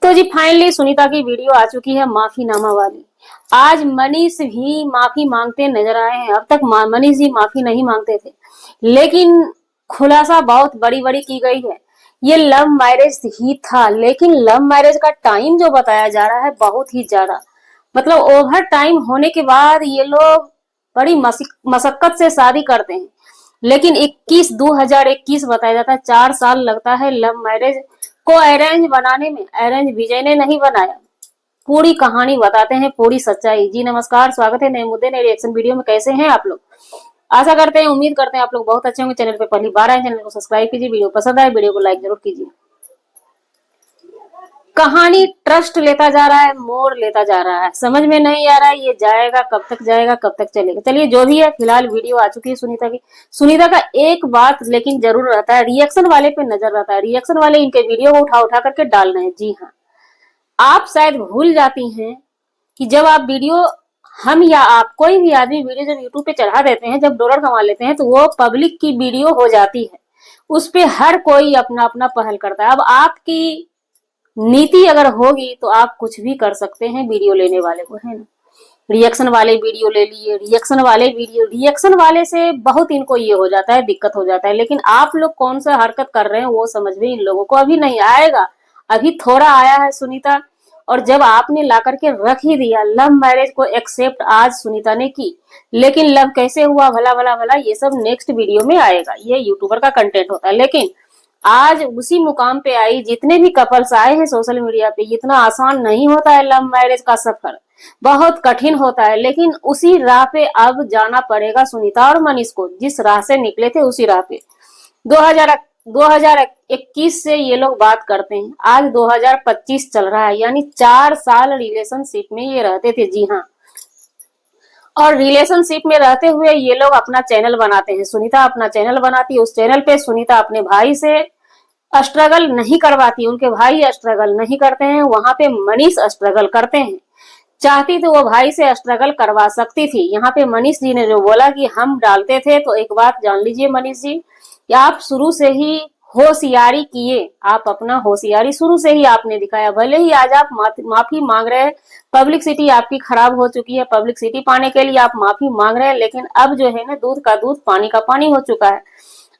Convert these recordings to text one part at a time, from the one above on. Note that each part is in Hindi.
तो जी फाइनली सुनीता की वीडियो आ चुकी है माफीनामा वाली। आज मनीष भी माफी मांगते नजर आए हैं। अब तक मनीष जी माफी नहीं मांगते थे, लेकिन खुलासा बहुत बड़ी बड़ी की गई है। ये लव मैरिज ही था, लेकिन लव मैरिज का टाइम जो बताया जा रहा है बहुत ही ज्यादा, मतलब ओवर टाइम होने के बाद ये लोग बड़ी मशक्कत से शादी करते हैं। लेकिन 2021 बताया जाता है, 4 साल लगता है लव मैरिज को अरेंज बनाने में। अरेंज विजय ने नहीं बनाया। पूरी कहानी बताते हैं, पूरी सच्चाई। जी नमस्कार, स्वागत है नए मुद्दे नए रिएक्शन वीडियो में। कैसे हैं आप लोग? आशा करते हैं, उम्मीद करते हैं आप लोग बहुत अच्छे होंगे। चैनल पे पहली बार आए, चैनल को सब्सक्राइब कीजिए। वीडियो पसंद आए वीडियो को लाइक जरूर कीजिए। कहानी ट्रस्ट लेता जा रहा है, मोड़ लेता जा रहा है, समझ में नहीं आ रहा है ये जाएगा कब तक, जाएगा कब तक चलेगा। चलिए जो भी है, फिलहाल वीडियो आ चुकी है सुनीता की। सुनीता का एक बात लेकिन जरूर रहता है, रिएक्शन वाले पे नजर रहता है। रिएक्शन वाले इनके वीडियो को उठा उठा करके डाल रहे हैं। जी हाँ, आप शायद भूल जाती हैं कि जब आप वीडियो, हम या आप कोई भी आदमी वीडियो जब यूट्यूब पे चढ़ा देते हैं, जब डॉलर कमा लेते हैं, तो वो पब्लिक की वीडियो हो जाती है। उस पे हर कोई अपना अपना पहल करता है। अब आपकी नीति अगर होगी तो आप कुछ भी कर सकते हैं वीडियो लेने वाले को, है ना। रिएक्शन वाले वीडियो ले लिए, रिएक्शन वाले से बहुत इनको ये हो जाता है, दिक्कत हो जाता है। लेकिन आप लोग कौन सा हरकत कर रहे हैं वो समझ में इन लोगों को अभी नहीं आएगा। अभी थोड़ा आया है सुनीता, और जब आपने ला करके रख ही दिया लव मैरिज को एक्सेप्ट आज सुनीता ने की, लेकिन लव कैसे हुआ, भला भला भला, ये सब नेक्स्ट वीडियो में आएगा। ये यूट्यूबर का कंटेंट होता है। लेकिन आज उसी मुकाम पे आई, जितने भी कपल्स आए हैं सोशल मीडिया पे, इतना आसान नहीं होता है लव मैरिज का सफर, बहुत कठिन होता है। लेकिन उसी राह पे अब जाना पड़ेगा सुनीता और मनीष को। जिस राह से निकले थे उसी राह पे 2021 से ये लोग बात करते हैं। आज 2025 चल रहा है, यानी 4 साल रिलेशनशिप में ये रहते थे। जी हाँ, और रिलेशनशिप में रहते हुए ये लोग अपना चैनल बनाते हैं। सुनीता अपना चैनल बनाती है, उस चैनल पे सुनीता अपने भाई से स्ट्रगल नहीं करवाती, उनके भाई स्ट्रगल नहीं करते हैं, वहां पे मनीष स्ट्रगल करते हैं। चाहती तो वो भाई से स्ट्रगल करवा सकती थी। यहाँ पे मनीष जी ने जो बोला कि हम डालते थे, तो एक बात जान लीजिए मनीष जी, कि आप शुरू से ही होशियारी किए। आप अपना होशियारी शुरू से ही आपने दिखाया। भले ही आज आप माफी मांग रहे हैं, पब्लिसिटी आपकी खराब हो चुकी है, पब्लिसिटी पाने के लिए आप माफी मांग रहे हैं, लेकिन अब जो है ना, दूध का दूध पानी का पानी हो चुका है।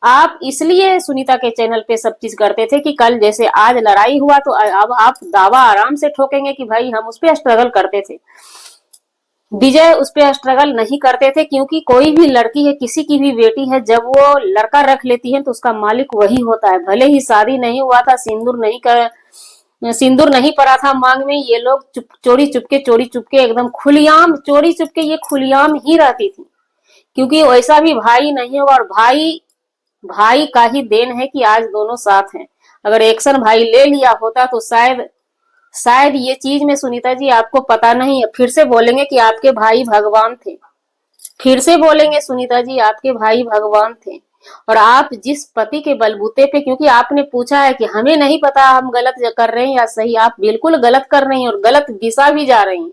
आप इसलिए सुनीता के चैनल पे सब चीज करते थे कि कल जैसे आज लड़ाई हुआ तो अब आप दावा आराम से ठोकेंगे कि भाई हम उस पर स्ट्रगल करते थे। विजय उस पर स्ट्रगल नहीं करते थे, क्योंकि कोई भी लड़की है, किसी की भी बेटी है, जब वो लड़का रख लेती है तो उसका मालिक वही होता है। भले ही शादी नहीं हुआ था, सिंदूर नहीं पड़ा था मांग में, ये लोग चोरी चुपके एकदम खुलियाम, चोरी चुपके ये खुलियाम ही रहती थी। क्योंकि वैसा भी भाई नहीं होगा, और भाई का ही देन है कि आज दोनों साथ हैं। अगर एक्शन भाई ले लिया होता तो शायद ये चीज में सुनीता जी आपको पता नहीं है। फिर से बोलेंगे कि आपके भाई भगवान थे, फिर से बोलेंगे सुनीता जी आपके भाई भगवान थे। और आप जिस पति के बलबूते पे, क्योंकि आपने पूछा है कि हमें नहीं पता हम गलत कर रहे हैं या सही, आप बिल्कुल गलत कर रही हैं और गलत दिशा भी जा रही हैं।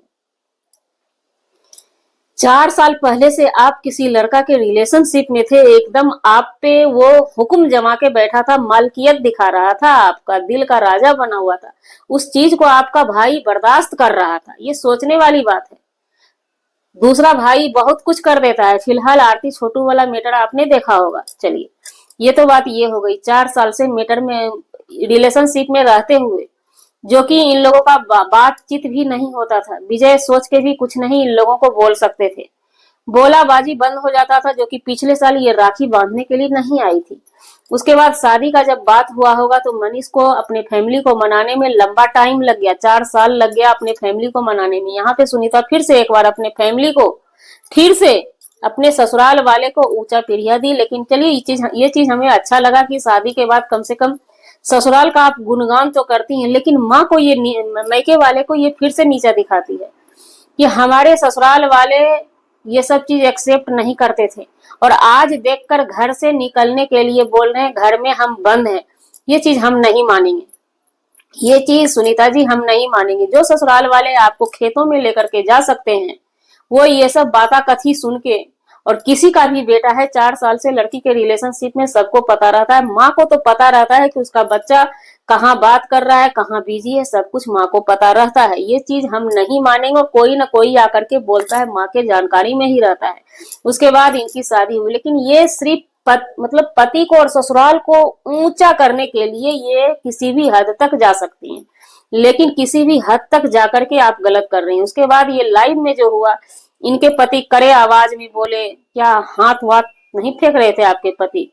4 साल पहले से आप किसी लड़का के रिलेशनशिप में थे, एकदम आप पे वो हुक्म जमा के बैठा था, मालकियत दिखा रहा था, आपका दिल का राजा बना हुआ था। उस चीज को आपका भाई बर्दाश्त कर रहा था, ये सोचने वाली बात है। दूसरा भाई बहुत कुछ कर देता है। फिलहाल आरती छोटू वाला मैटर आपने देखा होगा। चलिए, ये तो बात ये हो गई। 4 साल से मैटर में, रिलेशनशिप में रहते हुए, जो कि इन लोगों का बातचीत भी नहीं होता था। विजय सोच के भी कुछ नहीं इन लोगों को बोल सकते थे, बोलाबाजी बंद हो जाता था। जो कि पिछले साल ये राखी बांधने के लिए नहीं आई थी। उसके बाद शादी का जब बात हुआ होगा तो मनीष को अपने फैमिली को मनाने में लंबा टाइम लग गया, 4 साल लग गया अपने फैमिली को मनाने में। यहाँ पे सुनीता फिर से एक बार अपने फैमिली को, फिर से अपने ससुराल वाले को ऊंचा पिरिया दी। लेकिन चलिए, ये चीज हमें अच्छा लगा कि शादी के बाद कम से कम ससुराल का आप गुणगान तो करती हैं, लेकिन माँ को ये, मैके वाले को ये फिर से नीचा दिखाती है कि हमारे ससुराल वाले ये सब चीज एक्सेप्ट नहीं करते थे, और आज देखकर घर से निकलने के लिए बोल रहे हैं घर में हम बंद हैं। ये चीज हम नहीं मानेंगे, ये चीज सुनीता जी हम नहीं मानेंगे। जो ससुराल वाले आपको खेतों में लेकर के जा सकते हैं, वो ये सब बाता कथी सुन के और किसी का भी बेटा है 4 साल से लड़की के रिलेशनशिप में, सबको पता रहता है। माँ को तो पता रहता है कि उसका बच्चा कहाँ बात कर रहा है, कहाँ बिजी है, सब कुछ माँ को पता रहता है। ये चीज हम नहीं मानेंगे और कोई ना कोई आकर के बोलता है माँ के जानकारी में ही रहता है। उसके बाद इनकी शादी हुई, लेकिन ये सिर्फ मतलब पति को और ससुराल को ऊंचा करने के लिए ये किसी भी हद तक जा सकती हैं, लेकिन किसी भी हद तक जाकर के आप गलत कर रही हैं। उसके बाद ये लाइव में जो हुआ, इनके पति करे आवाज में बोले, क्या हाथ वाथ नहीं फेंक रहे थे आपके पति?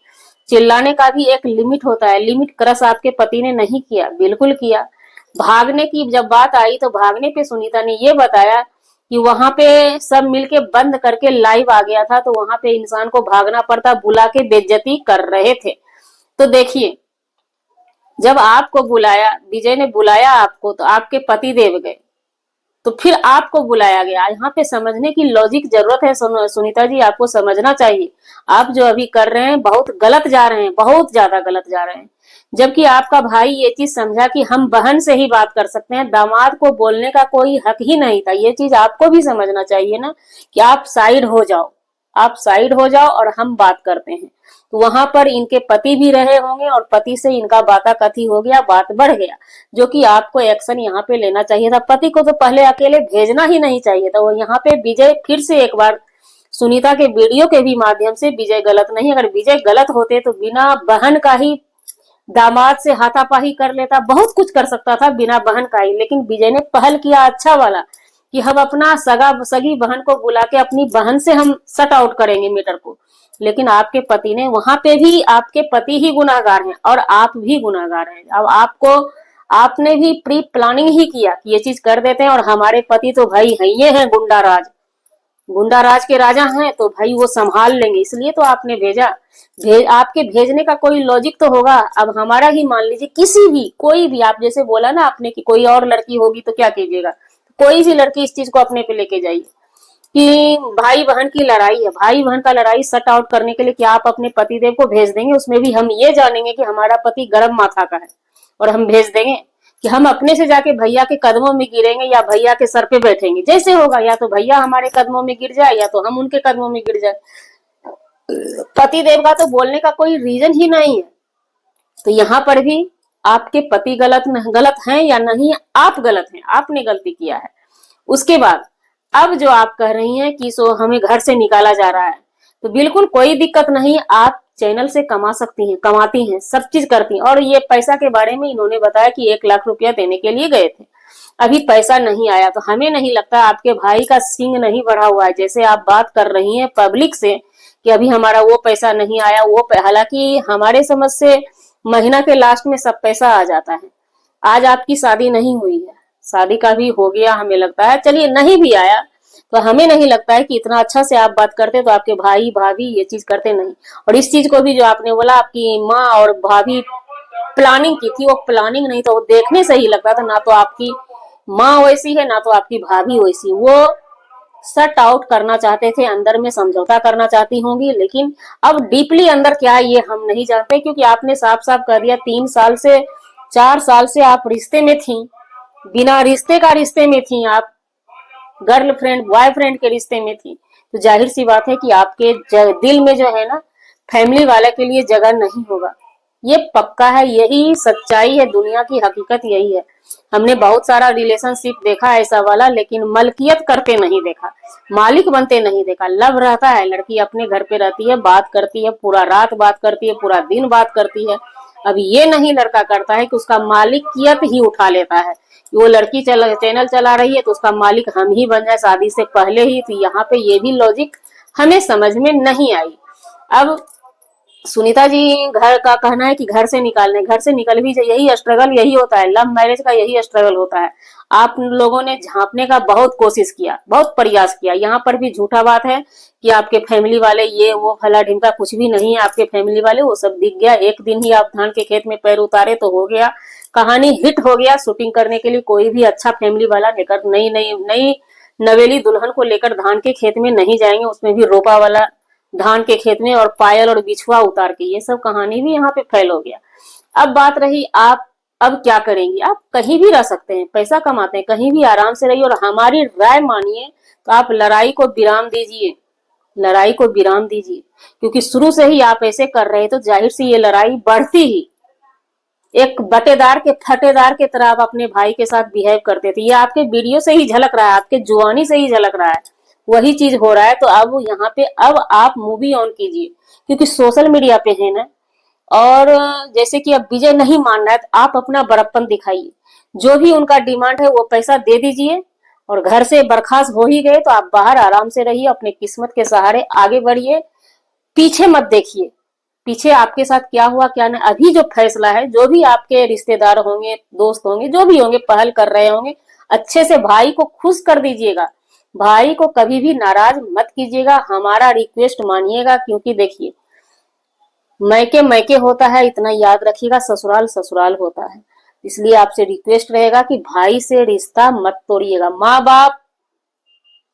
चिल्लाने का भी एक लिमिट होता है, लिमिट क्रॉस आपके पति ने नहीं किया, बिल्कुल किया। भागने की जब बात आई तो भागने पे सुनीता ने ये बताया कि वहां पे सब मिलके बंद करके लाइव आ गया था, तो वहां पे इंसान को भागना पड़ता, बुला के बेइज्जती कर रहे थे। तो देखिए, जब आपको बुलाया, विजय ने बुलाया आपको, तो आपके पति देव गए, तो फिर आपको बुलाया गया। यहाँ पे समझने की लॉजिक जरूरत है सुनीता जी, आपको समझना चाहिए। आप जो अभी कर रहे हैं बहुत गलत जा रहे हैं, बहुत ज्यादा गलत जा रहे हैं। जबकि आपका भाई ये चीज समझा कि हम बहन से ही बात कर सकते हैं, दामाद को बोलने का कोई हक ही नहीं था। ये चीज आपको भी समझना चाहिए ना कि आप साइड हो जाओ, आप साइड हो जाओ और हम बात करते हैं। तो वहां पर इनके पति भी रहे होंगे और पति से इनका बाता कथी हो गया, बात बढ़ गया, जो कि आपको एक्शन यहाँ पे लेना चाहिए था। पति को तो पहले अकेले भेजना ही नहीं चाहिए था। वो यहाँ पे विजय फिर से एक बार सुनीता के वीडियो के भी माध्यम से, विजय गलत नहीं, अगर विजय गलत होते तो बिना बहन का ही दामाद से हाथापाही कर लेता, बहुत कुछ कर सकता था बिना बहन का ही। लेकिन विजय ने पहल किया अच्छा वाला कि हम अपना सगी बहन को बुला के अपनी बहन से हम सट आउट करेंगे मैटर को। लेकिन आपके पति ने, वहां पे भी आपके पति ही गुनाहगार हैं और आप भी गुनाहगार हैं। अब आपको, आपने भी प्री प्लानिंग ही किया कि ये चीज कर देते हैं, और हमारे पति तो भाई है, ये है गुंडा राज, गुंडा राज के राजा हैं, तो भाई वो संभाल लेंगे, इसलिए तो आपने भेजा। आपके भेजने का कोई लॉजिक तो होगा। अब हमारा ही मान लीजिए, किसी भी, कोई भी, आप जैसे बोला ना आपने कि कोई और लड़की होगी तो क्या कीजिएगा, कोई भी लड़की इस चीज को अपने पे लेके जाइए कि भाई बहन की लड़ाई है, भाई बहन का लड़ाई सट आउट करने के लिए क्या आप अपने पतिदेव को भेज देंगे? उसमें भी हम ये जानेंगे कि हमारा पति गर्म माथा का है, और हम भेज देंगे कि हम अपने से जाके भैया के कदमों में गिरेंगे या भैया के सर पे बैठेंगे? जैसे होगा, या तो भैया हमारे कदमों में गिर जाए या तो हम उनके कदमों में गिर जाए। पति देव का तो बोलने का कोई रीजन ही नहीं है। तो यहाँ पर भी आपके पति गलत हैं या नहीं, आप गलत हैं, आपने गलती किया है। उसके बाद अब जो आप कह रही हैं कि सो हमें घर से निकाला जा रहा है, तो बिल्कुल कोई दिक्कत नहीं, आप चैनल से कमा सकती हैं, कमाती हैं, सब चीज करती हैं। और ये पैसा के बारे में इन्होंने बताया कि 1 लाख रुपया देने के लिए गए थे, अभी पैसा नहीं आया। तो हमें नहीं लगता, आपके भाई का सींग नहीं बढ़ा हुआ है, जैसे आप बात कर रही हैं पब्लिक से कि अभी हमारा वो पैसा नहीं आया, वो हालांकि हमारे समझ से महीना के लास्ट में सब पैसा आ जाता है। आज आपकी शादी नहीं हुई है, शादी का भी हो गया हमें लगता है, चलिए नहीं भी आया तो हमें नहीं लगता है कि इतना अच्छा से आप बात करते, तो आपके भाई भाभी ये चीज करते नहीं। और इस चीज को भी जो आपने बोला आपकी माँ और भाभी प्लानिंग की थी, वो प्लानिंग नहीं था, वो देखने से ही लगता था। ना तो आपकी माँ वैसी है, ना तो आपकी भाभी वैसी। वो सट आउट करना चाहते थे, अंदर में समझौता करना चाहती होंगी, लेकिन अब डीपली अंदर क्या है ये हम नहीं जानते, क्योंकि आपने साफ साफ कर दिया 3 साल से 4 साल से आप रिश्ते में थी, बिना रिश्ते का रिश्ते में थी आप, गर्लफ्रेंड बॉयफ्रेंड के रिश्ते में थी। तो जाहिर सी बात है कि आपके दिल में जो है ना, फैमिली वाले के लिए जगह नहीं होगा। ये पक्का है, यही सच्चाई है, दुनिया की हकीकत यही है। हमने बहुत सारा रिलेशनशिप देखा ऐसा वाला, लेकिन मलकियत करते नहीं देखा, मालिक बनते नहीं देखा। लव रहता है, लड़की अपने घर पे रहती है, बात करती है, पूरा रात बात करती है, पूरा दिन बात करती है। अब ये नहीं लड़का करता है कि उसका मालिकियत ही उठा लेता है, वो लड़की चैनल चला रही है तो उसका मालिक हम ही बन जाए शादी से पहले ही। तो यहाँ पे ये भी लॉजिक हमें समझ में नहीं आई। अब सुनीता जी घर का कहना है कि घर से निकालने, घर से निकल भी जाए, यही स्ट्रगल, यही होता है, लव मैरिज का यही स्ट्रगल होता है। आप लोगों ने झांपने का बहुत कोशिश किया, बहुत प्रयास किया। यहाँ पर भी झूठा बात है कि आपके फैमिली वाले ये वो फला ढिमका, कुछ भी नहीं है आपके फैमिली वाले, वो सब दिख गया। एक दिन ही आप धान के खेत में पैर उतारे तो हो गया, कहानी हिट हो गया। शूटिंग करने के लिए कोई भी अच्छा फैमिली वाला लेकर नई नवेली दुल्हन को लेकर धान के खेत में नहीं जाएंगे, उसमें भी रोपा वाला धान के खेत में, और पायल और बिछुआ उतार के, ये सब कहानी भी यहाँ पे फैल हो गया। अब बात रही आप अब क्या करेंगी? आप कहीं भी रह सकते हैं, पैसा कमाते हैं, कहीं भी आराम से रहिए, और हमारी राय मानिए तो आप लड़ाई को विराम दीजिए। लड़ाई को विराम दीजिए, क्योंकि शुरू से ही आप ऐसे कर रहे तो जाहिर सी ये लड़ाई बढ़ती ही। एक बटेदार के फटेदार के तरह आप अपने भाई के साथ बिहेव करते थे, ये आपके वीडियो से ही झलक रहा है, आपके जुबानी से ही झलक रहा है, वही चीज हो रहा है। तो अब यहाँ पे अब आप मूवी ऑन कीजिए, क्योंकि सोशल मीडिया पे है ना। और जैसे कि अब विजय नहीं मान रहा है तो आप अपना बड़प्पन दिखाइए, जो भी उनका डिमांड है वो पैसा दे दीजिए, और घर से बर्खास्त हो ही गए तो आप बाहर आराम से रहिए, अपने किस्मत के सहारे आगे बढ़िए, पीछे मत देखिए। पीछे आपके साथ क्या हुआ क्या नहीं, अभी जो फैसला है, जो भी आपके रिश्तेदार होंगे, दोस्त होंगे, जो भी होंगे, पहल कर रहे होंगे, अच्छे से भाई को खुश कर दीजिएगा। भाई को कभी भी नाराज मत कीजिएगा, हमारा रिक्वेस्ट मानिएगा, क्योंकि देखिए मैके मैके होता है, इतना याद रखिएगा, ससुराल ससुराल होता है। इसलिए आपसे रिक्वेस्ट रहेगा कि भाई से रिश्ता मत तोड़िएगा। माँ बाप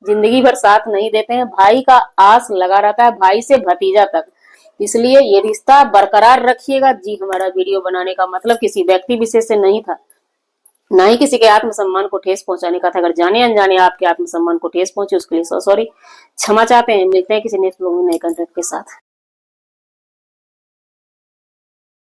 जिंदगी भर साथ नहीं देते हैं, भाई का आस लगा रहता है, भाई से भतीजा तक। इसलिए ये रिश्ता बरकरार रखिएगा। जी, हमारा वीडियो बनाने का मतलब किसी व्यक्ति विशेष से नहीं था, ना ही किसी के आत्मसम्मान को ठेस पहुंचाने का था। अगर जाने अनजाने आपके आत्मसम्मान को ठेस पहुंचे उसके लिए सॉरी, क्षमा चाहते हैं। मिलते हैं किसी नेक्स्ट व्लॉग में नए कंटेंट के साथ।